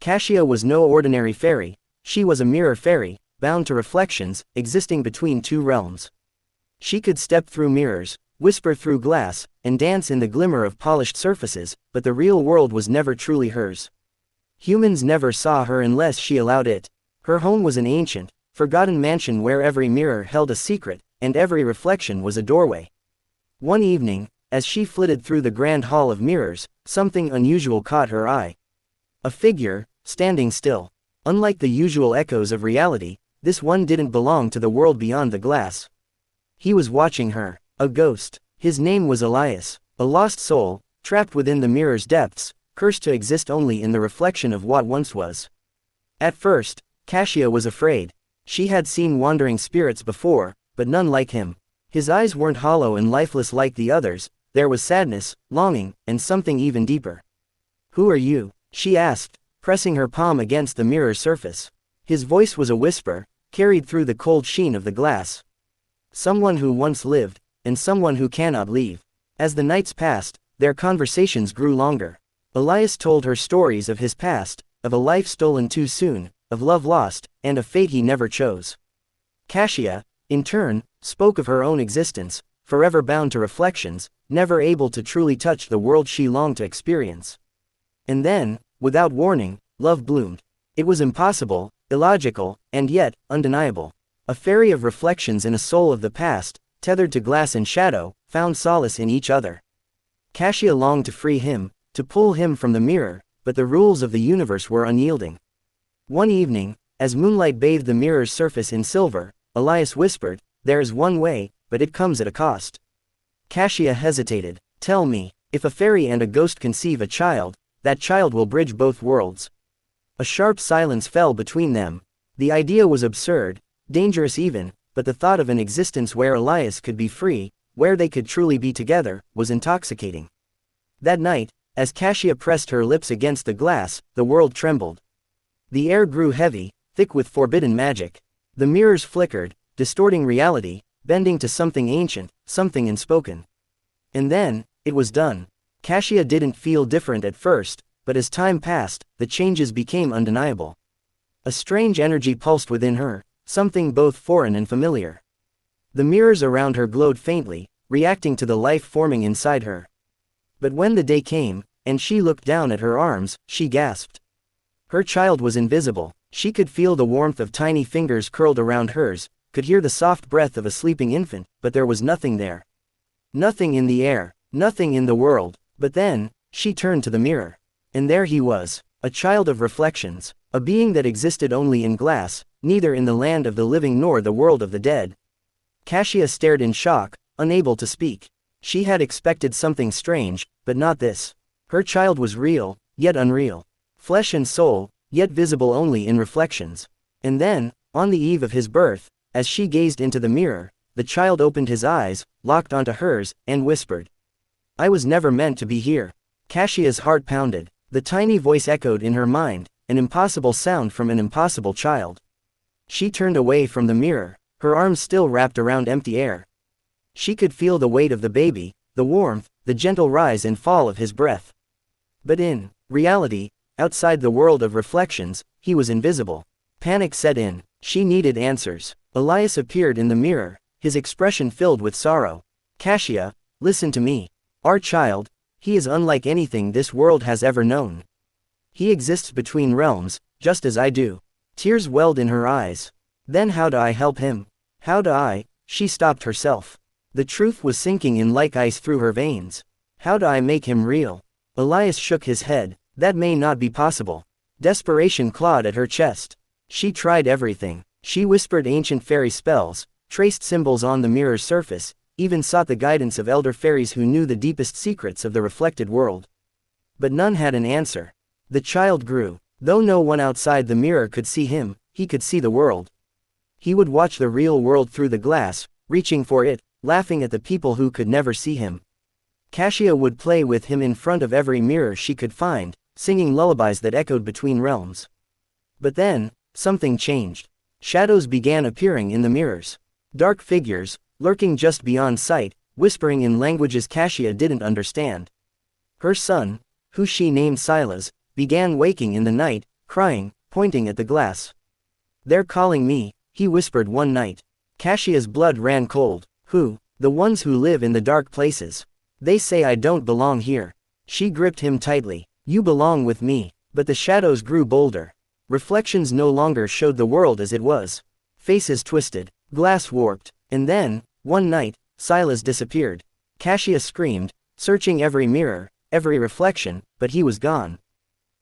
Cassia was no ordinary fairy, she was a mirror fairy, bound to reflections, existing between two realms. She could step through mirrors, whisper through glass, and dance in the glimmer of polished surfaces, but the real world was never truly hers. Humans never saw her unless she allowed it. Her home was an ancient, forgotten mansion where every mirror held a secret, and every reflection was a doorway. One evening, as she flitted through the grand hall of mirrors, something unusual caught her eye. A figure, standing still. Unlike the usual echoes of reality, this one didn't belong to the world beyond the glass. He was watching her, a ghost. His name was Elias, a lost soul, trapped within the mirror's depths, cursed to exist only in the reflection of what once was. At first, Cassia was afraid. She had seen wandering spirits before, but none like him. His eyes weren't hollow and lifeless like the others, there was sadness, longing, and something even deeper. "Who are you?" she asked, pressing her palm against the mirror's surface. His voice was a whisper, carried through the cold sheen of the glass. "Someone who once lived, and someone who cannot leave." As the nights passed, their conversations grew longer. Elias told her stories of his past, of a life stolen too soon, of love lost, and of fate he never chose. Cassia, in turn, spoke of her own existence, forever bound to reflections, never able to truly touch the world she longed to experience. And then, without warning, love bloomed. It was impossible, illogical, and yet, undeniable. A fairy of reflections and a soul of the past, tethered to glass and shadow, found solace in each other. Cassia longed to free him, to pull him from the mirror, but the rules of the universe were unyielding. One evening, as moonlight bathed the mirror's surface in silver, Elias whispered, "There is one way, but it comes at a cost." Cassia hesitated. "Tell me, if a fairy and a ghost conceive a child, that child will bridge both worlds." A sharp silence fell between them. The idea was absurd, dangerous even, but the thought of an existence where Elias could be free, where they could truly be together, was intoxicating. That night, as Cassia pressed her lips against the glass, the world trembled. The air grew heavy, thick with forbidden magic. The mirrors flickered, distorting reality, bending to something ancient, something unspoken. And then, it was done. Cassia didn't feel different at first, but as time passed, the changes became undeniable. A strange energy pulsed within her, something both foreign and familiar. The mirrors around her glowed faintly, reacting to the life forming inside her. But when the day came, and she looked down at her arms, she gasped. Her child was invisible. She could feel the warmth of tiny fingers curled around hers, could hear the soft breath of a sleeping infant, but there was nothing there. Nothing in the air, nothing in the world. But then, she turned to the mirror. And there he was, a child of reflections, a being that existed only in glass, neither in the land of the living nor the world of the dead. Cassia stared in shock, unable to speak. She had expected something strange, but not this. Her child was real, yet unreal. Flesh and soul, yet visible only in reflections. And then, on the eve of his birth, as she gazed into the mirror, the child opened his eyes, locked onto hers, and whispered, "I was never meant to be here." Cassia's heart pounded. The tiny voice echoed in her mind, an impossible sound from an impossible child. She turned away from the mirror, her arms still wrapped around empty air. She could feel the weight of the baby, the warmth, the gentle rise and fall of his breath. But in reality, outside the world of reflections, he was invisible. Panic set in. She needed answers. Elias appeared in the mirror, his expression filled with sorrow. "Cassia, listen to me. Our child, he is unlike anything this world has ever known. He exists between realms, just as I do." Tears welled in her eyes. "Then how do I help him? How do I?" She stopped herself. The truth was sinking in like ice through her veins. "How do I make him real?" Elias shook his head. "That may not be possible." Desperation clawed at her chest. She tried everything. She whispered ancient fairy spells, traced symbols on the mirror's surface, even sought the guidance of elder fairies who knew the deepest secrets of the reflected world. But none had an answer. The child grew. Though no one outside the mirror could see him, he could see the world. He would watch the real world through the glass, reaching for it, laughing at the people who could never see him. Cassia would play with him in front of every mirror she could find, singing lullabies that echoed between realms. But then, something changed. Shadows began appearing in the mirrors. Dark figures, lurking just beyond sight, whispering in languages Cassia didn't understand. Her son, who she named Silas, began waking in the night, crying, pointing at the glass. "They're calling me," he whispered one night. Cassia's blood ran cold. "Who?" "The ones who live in the dark places. They say I don't belong here." She gripped him tightly. "You belong with me." But the shadows grew bolder. Reflections no longer showed the world as it was. Faces twisted, glass warped, and then, one night, Silas disappeared. Cassia screamed, searching every mirror, every reflection, but he was gone.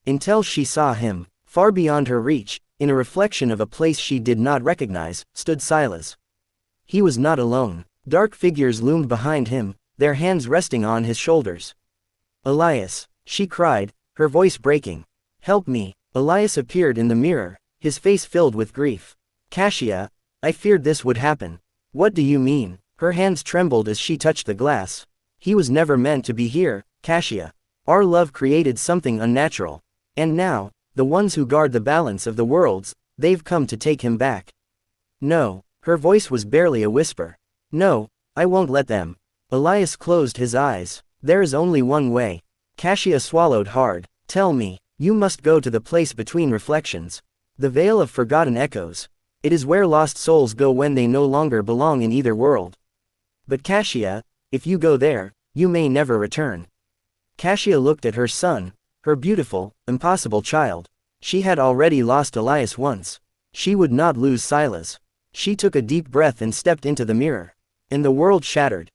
Until she saw him. Far beyond her reach, in a reflection of a place she did not recognize, stood Silas. He was not alone. Dark figures loomed behind him, their hands resting on his shoulders. "Elias," she cried, her voice breaking. "Help me." Elias appeared in the mirror, his face filled with grief. "Cassia, I feared this would happen." "What do you mean?" Her hands trembled as she touched the glass. "He was never meant to be here, Cassia. Our love created something unnatural. And now, the ones who guard the balance of the worlds, they've come to take him back." "No." Her voice was barely a whisper. "No, I won't let them." Elias closed his eyes. "There is only one way." Cassia swallowed hard. "Tell me." "You must go to the place between reflections. The Vale of Forgotten Echoes. It is where lost souls go when they no longer belong in either world. But Cassia, if you go there, you may never return." Cassia looked at her son, her beautiful, impossible child. She had already lost Elias once. She would not lose Silas. She took a deep breath and stepped into the mirror. And the world shattered.